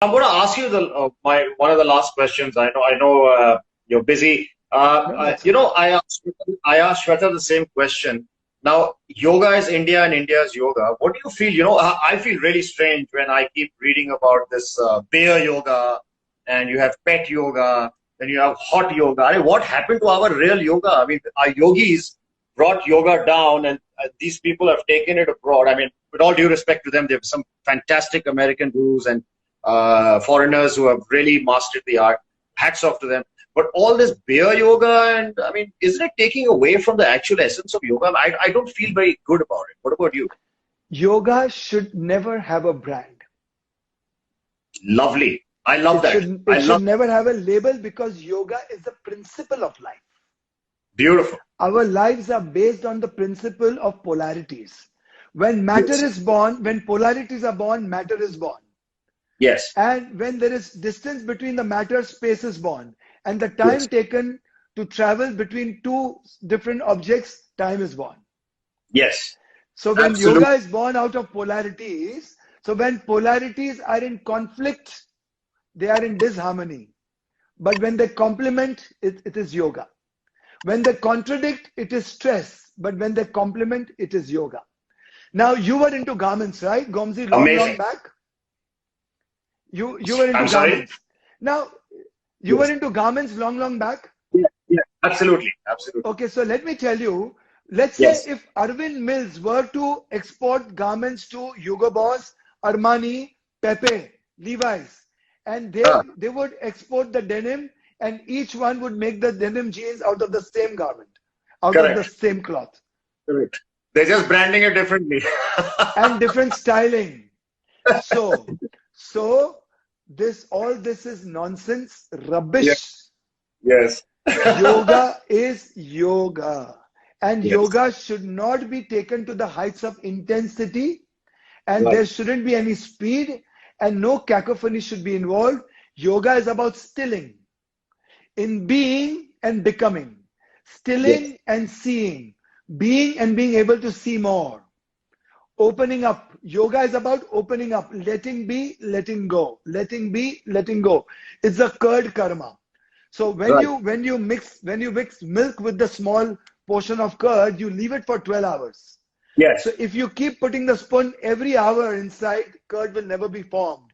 I'm going to ask you the my one of the last questions. I know you're busy. No, that's okay. I asked Shweta the same question. Now, yoga is India and India is yoga. What do you feel? I feel really strange when I keep reading about this bear yoga, and you have pet yoga, then you have hot yoga. I mean, what happened to our real yoga? I mean, our yogis brought yoga down, and these people have taken it abroad. I mean, with all due respect to them, they have some fantastic American gurus and foreigners who have really mastered the art. Hats off to them. But all this beer yoga, and I mean, isn't it taking away from the actual essence of yoga? I don't feel very good about it. What about you? Yoga should never have a brand. Lovely. I love It that. should I it should love never have a label because yoga is the principle of life. beautiful. Our lives are based on the principle of polarities. When matter Yes. is born, when polarities are born, matter is born. Yes. And when there is distance between the matter, space is born. And the time Yes. taken to travel between two different objects, time is born. Yes. So when yoga Absolutely. is born out of polarities, so when polarities are in conflict, they are in disharmony. But when they complement, it is yoga. When they contradict, it is stress. But when they complement, it is yoga. Now you were into garments, right, Gomzi, long Amazing. back? You were into I'm sorry. garments. Now you were Yes. into garments long back. Yeah. Yeah. Absolutely. Absolutely. Okay, so let me tell you, let's say Yes. if Arvind Mills were to export garments to Hugo Boss, Armani, Pepe, Levi's, and Ah, they would export the denim, and each one would make the denim jeans out of the same garment, out of the correct. same cloth, Correct. They're just branding it differently. and different styling. So, so all this is nonsense, Yeah. rubbish. Yes. Yoga is yoga. And Yes. yoga should not be taken to the heights of intensity, and Right. there shouldn't be any speed, and no cacophony should be involved. Yoga is about stilling, in being and becoming, Yes. stilling and seeing, being and being able to see more, opening up. Yoga is about opening up, letting be, letting go, letting be, letting go. It's a curd karma. So Right. when you mix milk with the small portion of curd, you leave it for 12 hours. Yes. So if you keep putting the spoon every hour inside, curd will never be formed.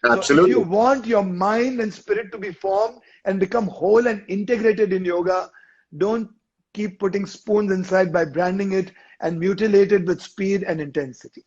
So if you Absolutely. want your mind and spirit to be formed and become whole and integrated in yoga, don't keep putting spoons inside by branding it and mutilate it with speed and intensity.